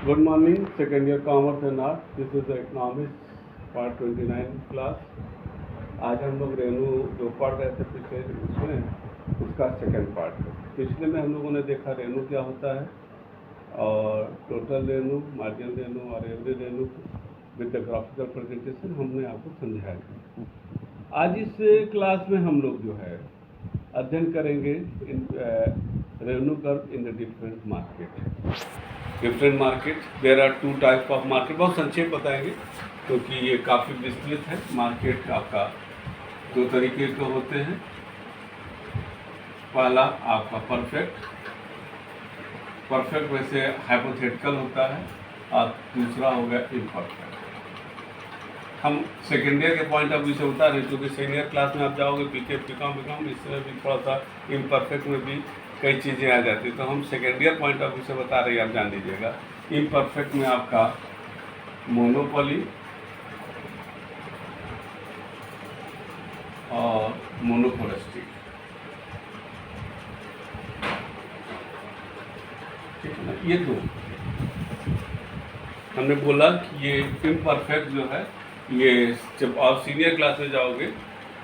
Good morning, second year Commerce and Art. This is the Economics Part 29 class. आज हम लोग रेनू जो पढ़ रहे थे पिछले उसमें उसका सेकंड पार्ट है. पिछले में हम लोगों ने देखा रेनू क्या होता है और टोटल रेनू, मार्जिन रेनू और average Renu with the graphical presentation हमने आपको समझाया. आज इस क्लास में हम लोग जो है अध्ययन करेंगे in revenue curve in the different market. There are two type of market. बहुत संक्षेप बताएंगे क्योंकि ये काफ़ी विस्तृत है. मार्केट आपका दो तरीके के होते हैं. पहला आपका परफेक्ट वैसे हाइपोथेटिकल होता है और दूसरा हो गया इम्परफेक्ट. हम सेकेंड ईयर के पॉइंट ऑफ व्यू से बता रहे हैं क्योंकि सीनियर क्लास में आप जाओगे बीके बीकॉम इसमें भी थोड़ा सा इम्परफेक्ट में भी कई चीज़ें आ जाती हैं. तो हम second year point of view से बता रहे हैं, आप जान लीजिएगा. इम्परफेक्ट में आपका मोनोपोली और मोनोपोलिस्टिक, ठीक है ना. ये दो हमने बोला कि ये इम्परफेक्ट जो है ये जब आप सीनियर क्लास में जाओगे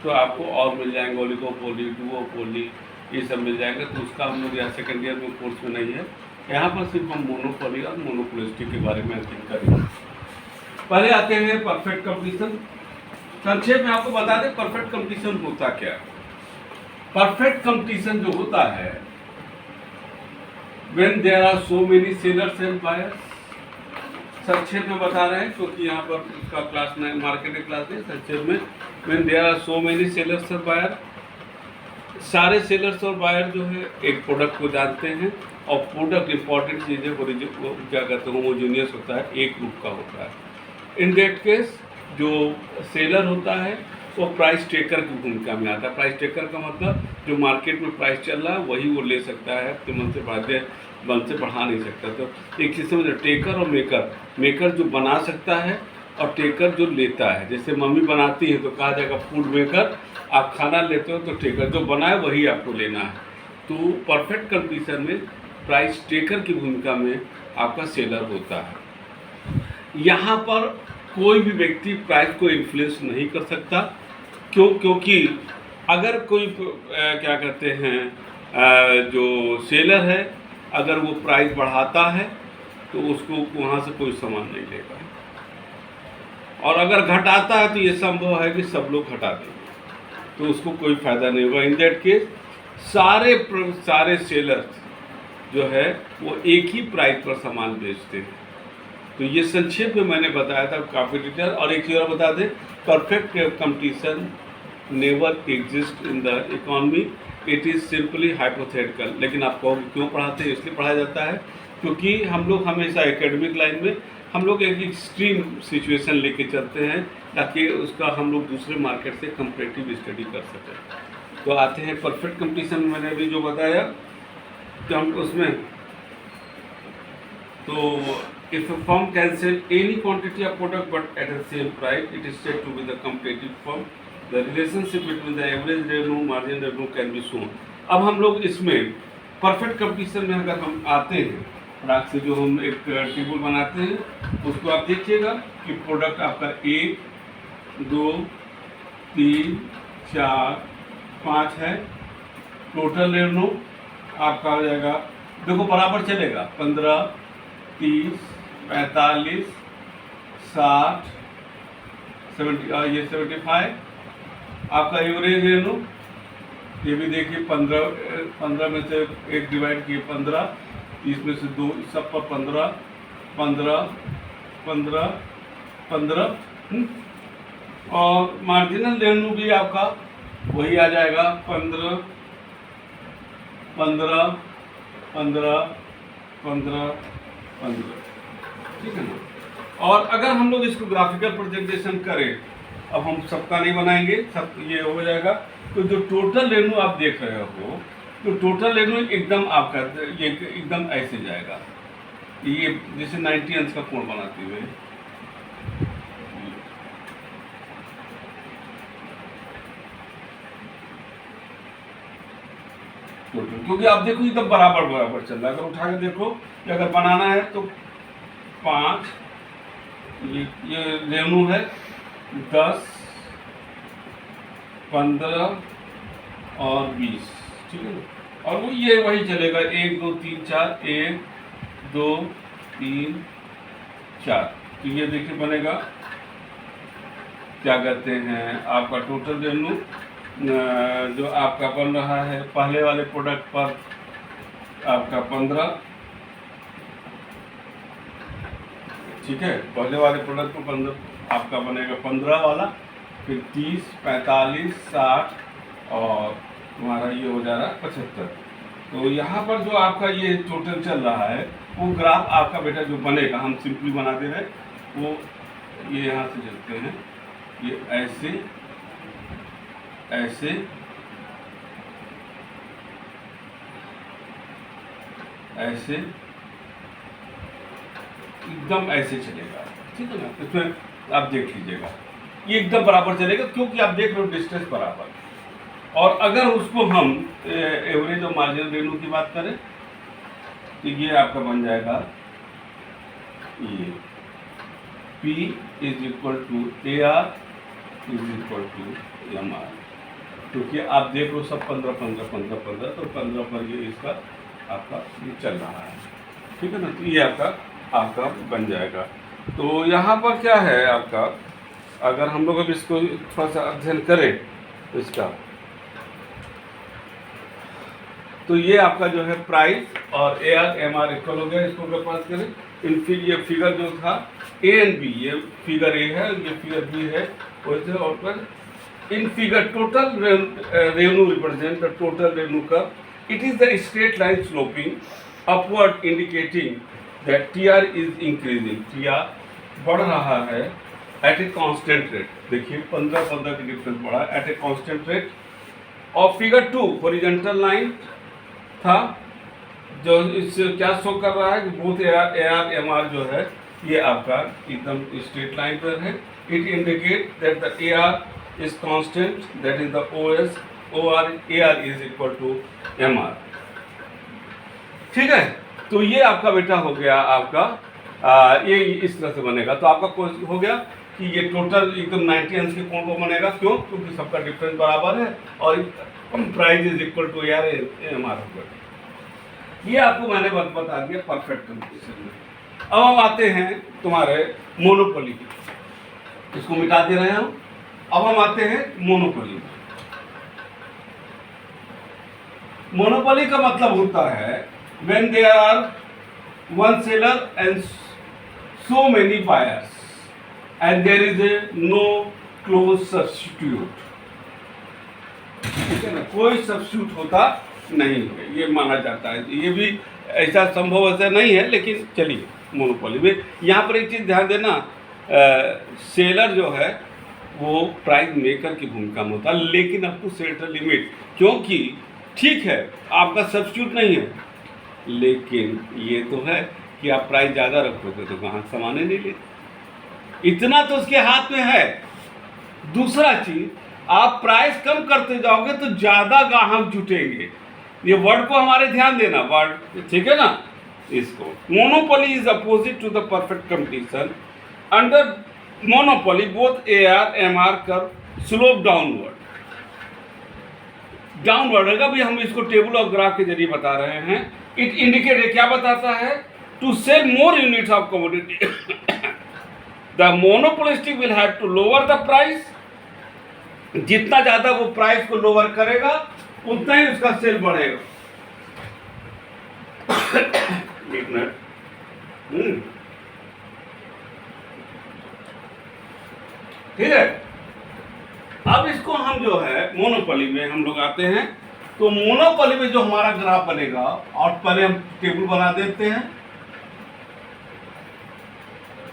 तो आपको और मिल जाएंगे. ओलिगोपोली, डुओपोली, ये सब मिल जाएंगे. तो उसका हम लोग यहाँ सेकेंड ईयर में कोर्स में नहीं है. यहाँ पर सिर्फ हम मोनोपोली और मोनोपोलिस्टिक के बारे में अध्ययन करेंगे. पहले आते हैं परफेक्ट कंपटीशन. संक्षेप में आपको बता दें परफेक्ट कंपटीशन होता क्या है. परफेक्ट कंपटीशन जो होता है when there are so many sellers and buyers. संक्षेप में बता रहे हैं क्योंकि यहाँ पर उसका क्लास में मार्केटिंग क्लास है. संक्षेप में when there are so many sellers और बायर, सारे सेलर्स और बायर जो है एक प्रोडक्ट को जानते हैं और प्रोडक्ट इंपॉर्टेंट चीज़ है वो क्या कहते हैं होमोजेनियस होता है, एक रूप का होता है. इन दैट केस जो सेलर होता है वो प्राइस टेकर की भूमिका में आता है. प्राइस टेकर का मतलब जो मार्केट में प्राइस चल रहा है वही वो ले सकता है, तो मन से बढ़ा नहीं सकता. तो एक चीज़ समझ, टेकर और मेकर जो बना सकता है और टेकर जो लेता है. जैसे मम्मी बनाती है तो कहा जाएगा फूड मेकर, आप खाना लेते हो तो टेकर जो बनाए वही आपको लेना है. तो परफेक्ट कंपटीशन में प्राइस टेकर की भूमिका में आपका सेलर होता है. यहाँ पर कोई भी व्यक्ति प्राइस को इन्फ्लुएंस नहीं कर सकता. क्योंकि अगर कोई क्या कहते हैं जो सेलर है अगर वो प्राइस बढ़ाता है तो उसको वहाँ से कोई सामान नहीं लेगा, और अगर घटाता है तो ये संभव है कि सब लोग घटा देंगे तो उसको कोई फ़ायदा नहीं होगा. इन दैट केस सारे सेलर्स जो है वो एक ही प्राइस पर सामान बेचते हैं. तो ये संक्षेप में मैंने बताया था काफ़ी डिटेल. और एक चीज़ और बता दें, perfect competition never exist in the economy, it is simply hypothetical. लेकिन आप कहोगे क्यों पढ़ाते हैं, इसलिए पढ़ाया जाता है क्योंकि हम लोग हमेशा एकेडमिक लाइन में हम लोग एक एक्सट्रीम सिचुएशन लेके चलते हैं ताकि उसका हम लोग दूसरे मार्केट से कंपैरेटिव स्टडी कर सकें. तो आते हैं परफेक्ट कंपटीशन. मैंने अभी जो बताया कि हम उसमें तो if a firm can sell any quantity of product but at the same price, it is said to be the competitive firm. The relationship between the average revenue, margin revenue can be shown. अब हम लोग इसमें perfect competition में अगर हम आते हैं, product से जो हम एक टेबल बनाते हैं उसको आप देखिएगा कि प्रोडक्ट आपका 1, 2, 3, 4, 5 है. टोटल रेवेन्यू आपका हो जाएगा, देखो बराबर चलेगा, 15, 30, 45, 60, 70, ये 75. आपका एवरेज रेवेन्यू ये भी देखिए 15 में से 1 डिवाइड किए 15, 30 में से 2, सब पर 15, 15, 15, 15. और मार्जिनल रेवेन्यू भी आपका वही आ जाएगा 15, 15, 15, 15, 15. ठीक है ना. और अगर हम लोग इसको ग्राफिकल प्रेजेंटेशन करें, अब हम सबका नहीं बनाएंगे, सब ये हो जाएगा. तो जो टोटल रेवेन्यू आप देख रहे हो तो टोटल रेवेन्यू एकदम आपका ये एकदम ऐसे जाएगा, ये जैसे 90 अंश का कोण बनाते हुए. क्योंकि आप देखो एकदम बराबर बराबर चल रहा है. अगर उठा के देखो कि अगर बनाना है तो 5, ये रेवेन्यू है 10, 15 और 20, ठीक है ना। और वो ये वही चलेगा 1 2 3 4, 1 2 3 4। तो ये देखिए बनेगा क्या कहते हैं आपका टोटल रेवेन्यू जो आपका बन रहा है पहले वाले प्रोडक्ट पर आपका 15, ठीक है, पहले वाले प्रोडक्ट पर 15 आपका बनेगा 15 वाला, फिर 30, 45, 60 और तुम्हारा ये हो जा रहा है 75। तो यहाँ पर जो आपका ये टोटल चल रहा है वो ग्राफ आपका बेटा जो बनेगा, हम सिंपली बना दे रहे हैं वो ये यहाँ से चलते हैं, ये ऐसे ऐसे ऐसे एकदम ऐसे चलेगा, ठीक है ना। इसमें आप देख लीजिएगा ये एकदम बराबर चलेगा क्योंकि आप देख रहे हो डिस्टेंस बराबर। और अगर उसको हम एवरेज और मार्जिनल रेवेन्यू की बात करें तो ये आपका बन जाएगा ये P is equal to AR is equal to MR, क्योंकि आप देख लो सब 15 15 15 15, तो 15 पर ये इसका आपका ये चल रहा है, ठीक है ना। तो ये आपका बन जाएगा। तो यहाँ पर क्या है आपका, अगर हम लोग अब इसको थोड़ा सा अध्ययन करें इसका, तो ये आपका जो है प्राइस और AR MR इक्वल हो गया। इसको अगर पास करें ये फिगर जो था A एंड B, ये फिगर A है ये फिगर B है, वैसे और पर इन figure total revenue represent the total revenue का। It is the straight line sloping upward indicating that TR is increasing, TR बढ़ रहा है एट ए कांस्टेंट रेट। देखिए 15 की डिफरेंस बढ़ा एट ए कांस्टेंट रेट। और फिगर 2 हॉरिजॉन्टल लाइन था जो इससे क्या शो कर रहा है कि बोथ AR MR जो है ये आपका एकदम स्ट्रेट लाइन पर है। It indicate that the AR is constant, that is the AR is equal to MR, ठीक है। तो ये आपका बेटा हो गया आपका ये इस तरह से बनेगा। तो आपका कोर्स हो गया कि ये टोटल एकदम 90 अंश के कोण को बनेगा, क्यों? क्योंकि सबका डिफरेंस बराबर है और price is equal to AR MR होगा। ये आपको मैंने बता दिया परफेक्ट कंपटीशन में। अब हम आते हैं तुम्हारे मोनोपोली की, इसको मिटा दे रहे हैं हम। अब हम आते हैं मोनोपोली में। मोनोपोली का मतलब होता है when there are one seller and so many buyers and there is a no close substitute, ठीक है ना, कोई सब्स्टिट्यूट होता नहीं है, ये माना जाता है। ये भी ऐसा संभव ऐसा नहीं है, लेकिन चलिए मोनोपोली में यहाँ पर एक चीज़ ध्यान देना, सेलर जो है वो प्राइस मेकर की भूमिका में होता है, लेकिन अप टू सर्टेन लिमिट। क्योंकि ठीक है आपका सब्स्टिट्यूट नहीं है, लेकिन ये तो है कि आप प्राइस ज़्यादा रखोगे तो ग्राहक सामान नहीं लेते, इतना तो उसके हाथ में है। दूसरा चीज, आप प्राइस कम करते जाओगे तो ज़्यादा ग्राहक जुटेंगे। ये वर्ड को हमारे ध्यान देना, वर्ड ठीक है ना। इसको monopoly is opposite to the perfect competition. Under monopoly both AR MR curve slope downward है। अभी हम इसको टेबल ऑफ ग्राफ के जरिए बता रहे हैं। इट इंडिकेट क्या बताता है? To sell more units of commodity the monopolistic will have to lower the price. जितना ज्यादा वो प्राइस को लोअर करेगा उतना ही उसका सेल बढ़ेगा। एक मिनट, ठीक है। अब इसको हम जो है मोनोपोली में हम लोग आते हैं। तो मोनोपोली में जो हमारा ग्राफ बनेगा, और पहले हम टेबल बना देते हैं,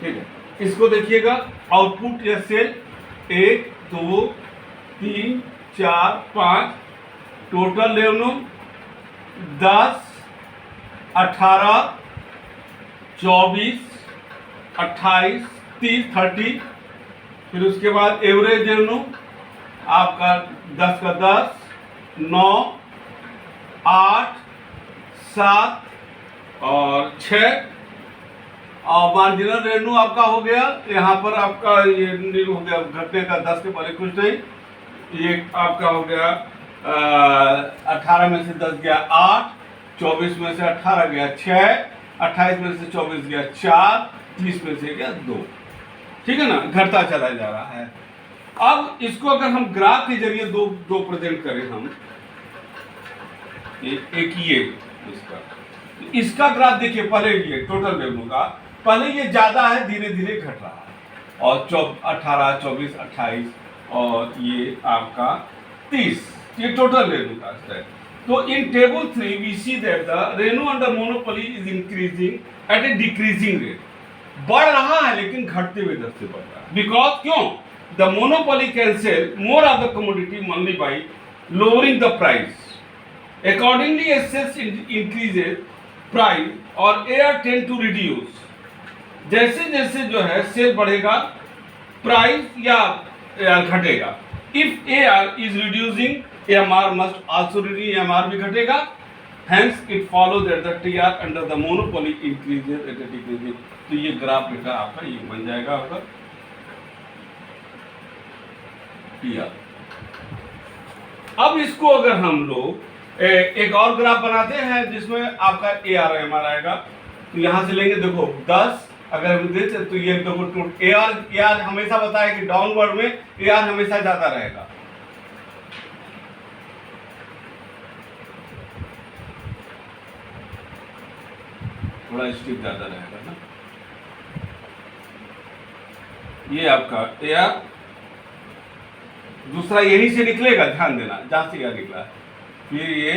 ठीक है। इसको देखिएगा, आउटपुट या सेल 1 2 3 4 5, टोटल रेवेन्यू 10 18 24 28 30 30। फिर उसके बाद एवरेज रेवेन्यू आपका 10 का 10 9 8 7 और 6 और मार्जिनल रेनू आपका हो गया, यहाँ पर आपका ये हो गया घटने का 10 के पहले कुछ नहीं, ये आपका हो गया 18 में से 10 गया 8, 24 में से 18 गया 6, 28 में से 24 गया 4, 30 में से गया 2। ठीक है ना, घटता चला जा रहा है। अब इसको अगर हम ग्राफ के जरिए दो प्रेजेंट करें हम, एक ये इसका ग्राफ देखिए, पहले ये टोटल रेवेन्यू का, पहले ये ज्यादा है, धीरे धीरे घट रहा है, और 18, 24, 28 और ये आपका 30, ये टोटल रेवेन्यू का है। तो in table 3 we see that the revenue under monopoly is increasing at a decreasing rate, बढ़ रहा है लेकिन घटते हुए दर से बढ़ रहा है। बिकॉज क्यों? The monopoly can sell more of the commodity only by lowering the price. Accordingly, as sales increases, price और AR tend to reduce। जैसे जैसे जो है सेल बढ़ेगा, प्राइस या AR घटेगा। If AR is reducing, AMR must also reduce, AMR भी घटेगा। Hence, it follows that the TR under the monopoly increases at a decreasing। तो ये ग्राफ बेटा आपका ये बन जाएगा आपका TR। अब इसको अगर हम लोग एक और ग्राफ बनाते हैं जिसमें आपका AR आएगा, तो यहां से लेंगे, देखो 10 अगर हम देते तो ये देखो AR हमेशा बताया कि डाउनवर्ड में AR हमेशा ज्यादा रहेगा। थोड़ा स्टिप ज्यादा रहेगा ना, ये आपका AR दूसरा यहीं से निकलेगा, ध्यान देना जहां से AR निकला है। फिर ये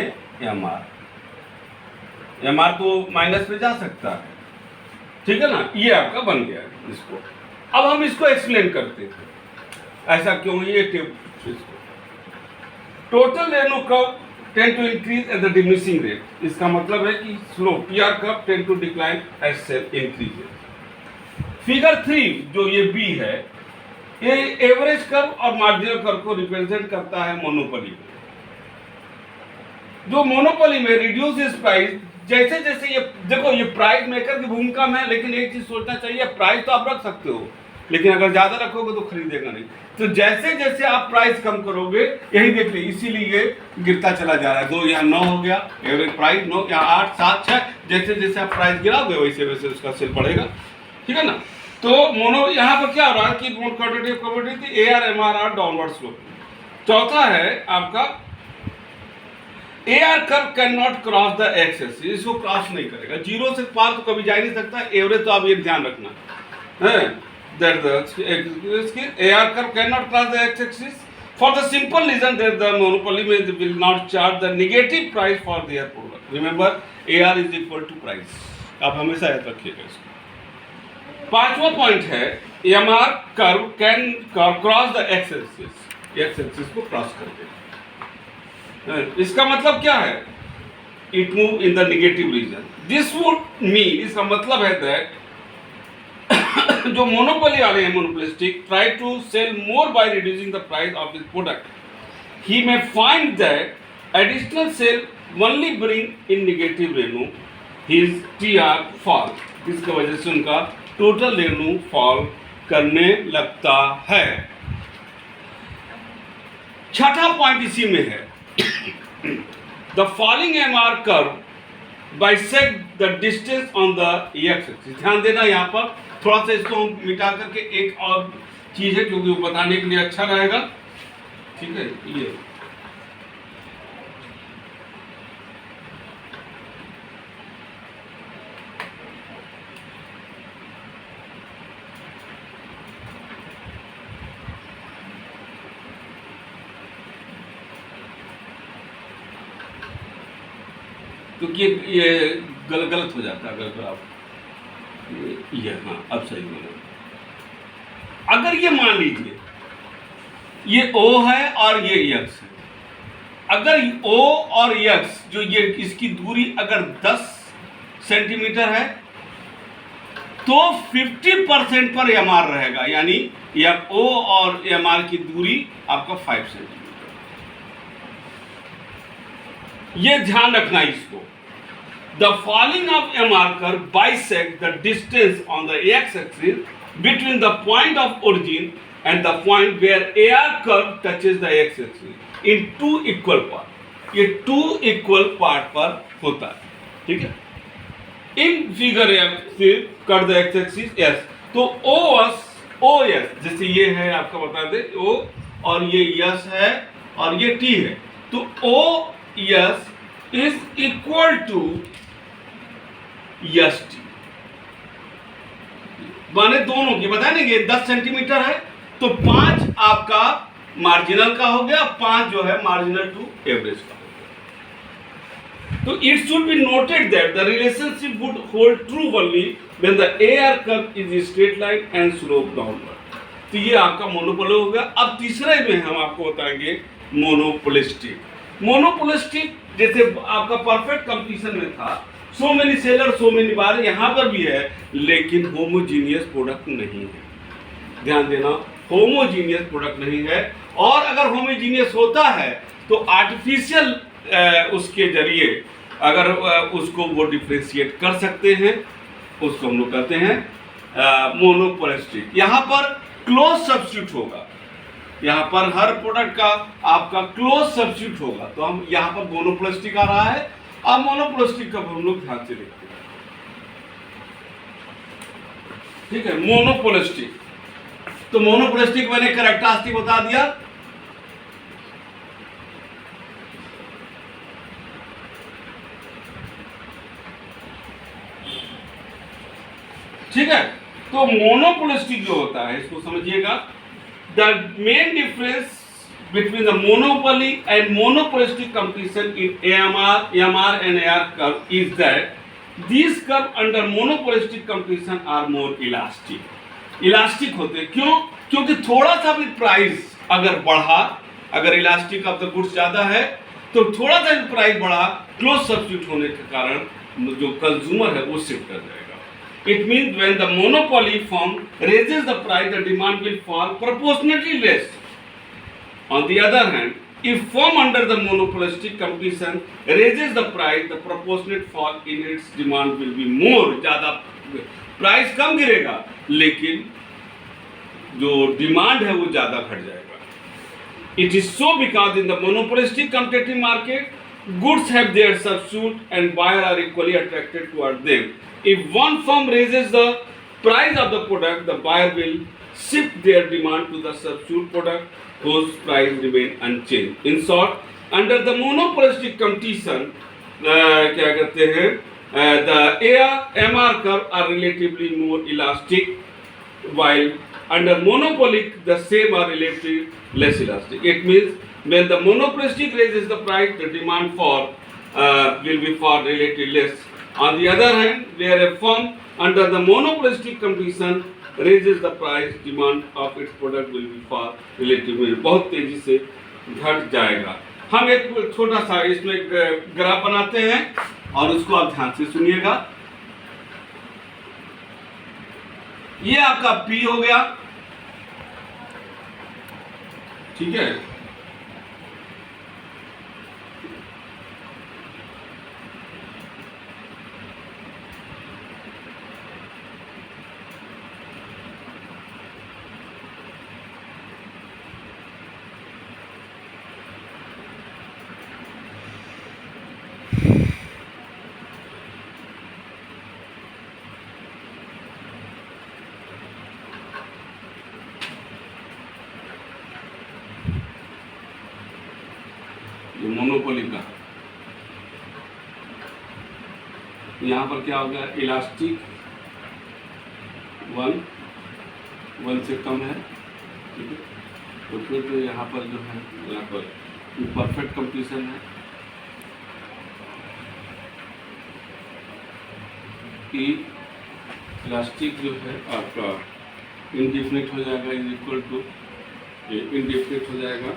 MR तो माइनस पे जा सकता है, ठीक है ना, ये आपका बन गया है। इसको अब हम इसको एक्सप्लेन करते थे ऐसा क्यों, ये total revenue curve tend to increase at the diminishing rate. इसका मतलब है कि slope PR curve tend to decline as sale increases. Figure 3 जो ये B है, ये एवरेज कर्व और मार्जिनल कर्व को रिप्रेजेंट करता है मोनोपोली में। जो मोनोपोली में रिड्यूस इज प्राइस, जैसे जैसे ये देखो, ये प्राइस मेकर की भूमिका में है, लेकिन एक चीज सोचना चाहिए, प्राइस तो आप रख सकते हो, लेकिन अगर ज्यादा रखोगे तो खरीदेगा नहीं। तो जैसे जैसे आप प्राइस कम करोगे, यही देख लीजिए, इसीलिए गिरता चला जा रहा है। 2 यहाँ 9 हो गया एवरेज प्राइस, 9 यहाँ 8, 7, 6, जैसे जैसे आप प्राइस गिराओगे वैसे वैसे उसका सेल बढ़ेगा। ठीक है ना, तो मोनो यहाँ पर क्या हो रहा है कि quantitative commodity AR MR are downward slope. चौथा है आपका AR curve can not cross the x axis, इसको क्रॉस नहीं करेगा, 0 से पार तो कभी जा ही नहीं सकता। एवरेज तो आप ये ध्यान रखना है, that the AR curve can not cross the x axis for the simple reason that the monopoly में will not charge the negative price for their product. Remember AR is equal to price, आप हमेशा याद रखिएगा इसको। 5वां point है MR curve can cross the x axis को cross कर देगा। इसका मतलब क्या है? It move in the negative region. This would mean, इसका मतलब है दैट जो मोनोपोली वाले हैं, monopolistic try to sell more by reducing the price of his product, he may find that additional sale only bring in negative revenue, his TR fall. इसकी वजह से उनका टोटल रेवेन्यू फॉल करने लगता है। छठा पॉइंट इसी में है, the falling MR curve bisect the distance on the x-axis। ध्यान देना यहाँ पर थोड़ा सा, इसको हम मिटा करके एक और चीज है क्योंकि वो बताने के लिए अच्छा रहेगा। ठीक है, ये क्योंकि ये गलत हो जाता है अगर आप ये हाँ अब सही बोला। अगर ये मान लीजिए ये O है और ये X है, अगर O और X जो ये इसकी दूरी अगर 10 सेंटीमीटर है तो 50% पर MR रहेगा, यानी यह O और MR की दूरी आपका 5 सेंटीमीटर। ये ध्यान रखना इसको। The falling of MR curve bisects the distance on the x-axis between the point of origin and the point where AR curve touches the x-axis in two equal part. ये two equal part पर होता है, ठीक है। In figure cut the x axis S, तो O S जैसे ये है, आपका बता दे ओ, और ये यस है और ये टी है, तो O S is equal to S T, माने दोनों की बता देंगे 10 सेंटीमीटर है तो 5 आपका मार्जिनल का हो गया, 5 जो है मार्जिनल टू एवरेज का। So it should be noted that the relationship would hold true only when the AR curve is straight line and slope downward. तो ये आपका मोनोपोल हो गया। अब तीसरे में हम आपको बताएंगे मोनोपोलिस्टिक। मोनोपोलिस्टिक जैसे आपका परफेक्ट कंपटीशन में था, so many seller so many buyer, यहाँ पर भी है, लेकिन होमोजीनियस प्रोडक्ट नहीं है। ध्यान देना, होमोजीनियस प्रोडक्ट नहीं है, और अगर होमोजीनियस होता है तो आर्टिफिशियल उसके जरिए अगर उसको वो डिफ्रेंशिएट कर सकते हैं, उसको हम लोग कहते हैं मोनोपोलिस्टिक। यहाँ पर क्लोज सब्स्टिट्यूट होगा, यहाँ पर हर प्रोडक्ट का आपका क्लोज सब्स्टिट्यूट होगा, तो हम यहाँ पर मोनोपोलिस्टिक आ रहा है। अब मोनोपोलिस्टिक का हम लोग ध्यान से देखते हैं, ठीक है। मोनोपोलिस्टिक, तो मोनोपोलिस्टिक मैंने कैरेक्टरिस्टिक बता दिया, ठीक है। तो मोनोपोलिस्टिक जो होता है, इसको समझिएगा, the main difference between the monopoly and monopolistic competition in AMR and AR curve is that these curve under monopolistic competition are more elastic। Elastic होते हैं, क्यों? क्योंकि थोड़ा सा भी प्राइस अगर बढ़ा, अगर इलास्टिक ऑफ द गुड्स ज्यादा है तो थोड़ा सा भी प्राइस बढ़ा, क्लोज सब्स्टिट्यूट होने के कारण जो कंज्यूमर है वो शिफ्ट कर जाएगा। It means when the monopoly firm raises the price, the demand will fall proportionately less. On the other hand, if firm under the monopolistic competition raises the price, the proportionate fall in its demand will be more। ज़्यादा price कम गिरेगा, लेकिन जो demand है वो ज़्यादा घट जाएगा। It is so because in the monopolistic competitive market, goods have their substitute and buyers are equally attracted toward them. If one firm raises the price of the product, the buyer will shift their demand to the substitute product whose price remain unchanged. In short, under the monopolistic competition, क्या कहते हैं, the AR/MR curve are relatively more elastic, while under monopoly the same are relatively less elastic. It means when the monopolistic raises the price, the demand for will be far relatively less. On the other hand, where a firm under the monopolistic competition raises the price, demand of its product will be far relatively बहुत तेजी से घट जाएगा। हम एक छोटा सा इसमें ग्राफ बनाते हैं और उसको आप ध्यान से सुनिएगा। ये आपका P हो गया, ठीक है। मोनोपोली का यहाँ पर क्या हो गया, इलास्टिक 1 से कम है, ठीक है। तो फिर जो यहाँ पर जो है, यहाँ पर परफेक्ट कंपटीशन है कि इलास्टिक जो है आपका इनडिफिनिट हो जाएगा, इज इक्वल टू इनडिफिनिट हो जाएगा,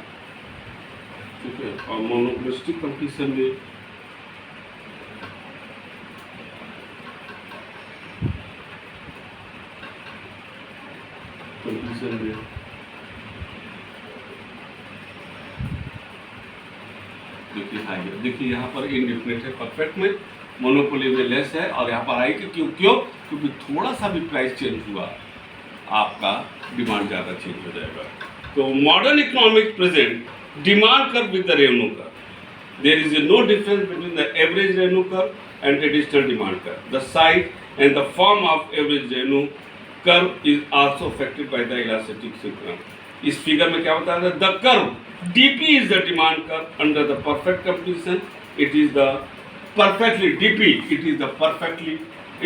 ठीक है। और मोनोपोलिस्टिक कंपटीशन में देखिए देखिए यहाँ पर इनडिफिनिट है परफेक्ट में, मोनोपोली में लेस है, और यहाँ पर आई कि क्यों क्योंकि थोड़ा सा भी प्राइस चेंज हुआ आपका डिमांड ज़्यादा चेंज हो जाएगा। तो modern economic present demand curve with the revenue curve, there is no difference between the average revenue curve and traditional demand curve. The size and the form of average revenue curve is also affected by the elastic equilibrium. इस figure में क्या बताया था? The curve DP is the demand curve under the perfect competition. It is the perfectly DP. It is the perfectly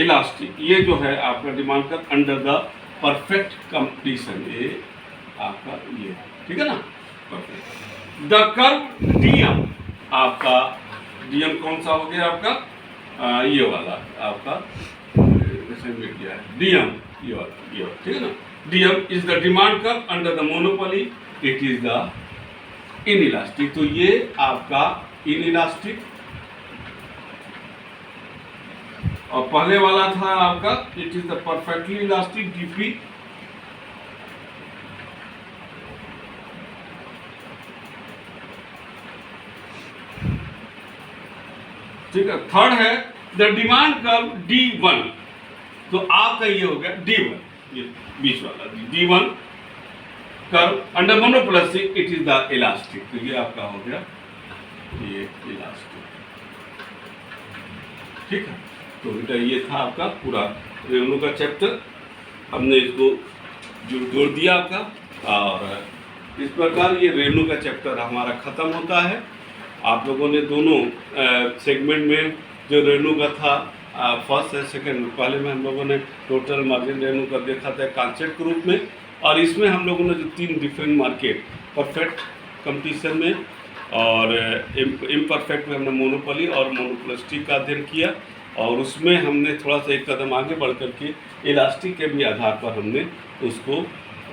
elastic. ये जो है आपका demand curve under the perfect competition, ये आपका ये ठीक है ना परफेक्ट। द कर्व डीएम, आपका डीएम कौन सा हो गया आपका? ये वाला आपका डीएम, ये वाला ठीक है ना। DM is the demand curve under the monopoly, it is the inelastic. तो ये आपका इनइलास्टिक, और पहले वाला था आपका it is the perfectly elastic DP. ठीक है, थर्ड है द डिमांड कर्व D1। तो आपका ये हो गया D1, ये बीच वाला D1 curve under monopoly, it is the elastic. तो ये आपका हो गया ये इलास्टिक, ठीक है। तो बेटा ये था आपका पूरा रेवेन्यू का चैप्टर, हमने इसको जोड़ दिया आपका, और इस प्रकार ये रेवेन्यू का चैप्टर हमारा ख़त्म होता है। आप लोगों ने दोनों सेगमेंट में जो रेवेन्यू का था फर्स्ट और सेकंड, पहले में हम लोगों ने टोटल मार्जिन रेवेन्यू का देखा था कॉन्सेप्ट के रूप में, और इसमें हम लोगों ने जो 3 डिफरेंट मार्केट, परफेक्ट कंपटीशन में और इम्परफेक्ट में हमने मोनोपोली और मोनोपोलिस्टिक का अध्ययन किया, और उसमें हमने थोड़ा सा एक कदम आगे बढ़ करके इलास्टिक के भी आधार पर हमने उसको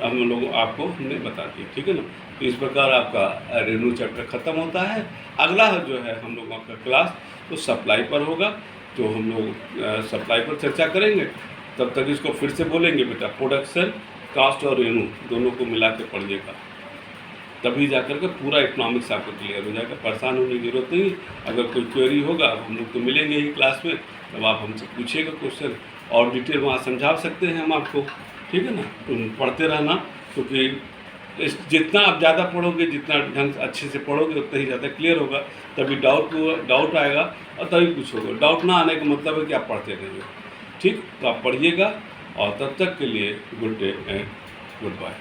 हम लोग आपको हमने बता दिया, ठीक है ना। तो इस प्रकार आपका रेवेन्यू चैप्टर ख़त्म होता है। अगला जो है हम लोगों का क्लास तो सप्लाई पर होगा, तो हम लोग सप्लाई पर चर्चा करेंगे। तब तक इसको फिर से बोलेंगे बेटा, प्रोडक्शन कास्ट और रेवेन्यू दोनों को मिला के पढ़िएगा, तभी जाकर के पूरा इकोनॉमिक्स आपको क्लियर हो जाएगा। परेशान होने की जरूरत नहीं। अगर कोई क्वेरी होगा, हम लोग तो मिलेंगे ही क्लास में, तब आप हमसे पूछिएगा क्वेश्चन, और डिटेल वहाँ समझा सकते हैं हम आपको, ठीक है ना। तुम पढ़ते रहना, क्योंकि जितना आप ज़्यादा पढ़ोगे, जितना ढंग अच्छे से पढ़ोगे, उतना ही ज़्यादा क्लियर होगा। तभी डाउट आएगा और तभी पूछोगे। डाउट ना आने का मतलब है कि आप पढ़ते रहेंगे, ठीक। तो आप पढ़िएगा, और तब तक के लिए good day and good bye.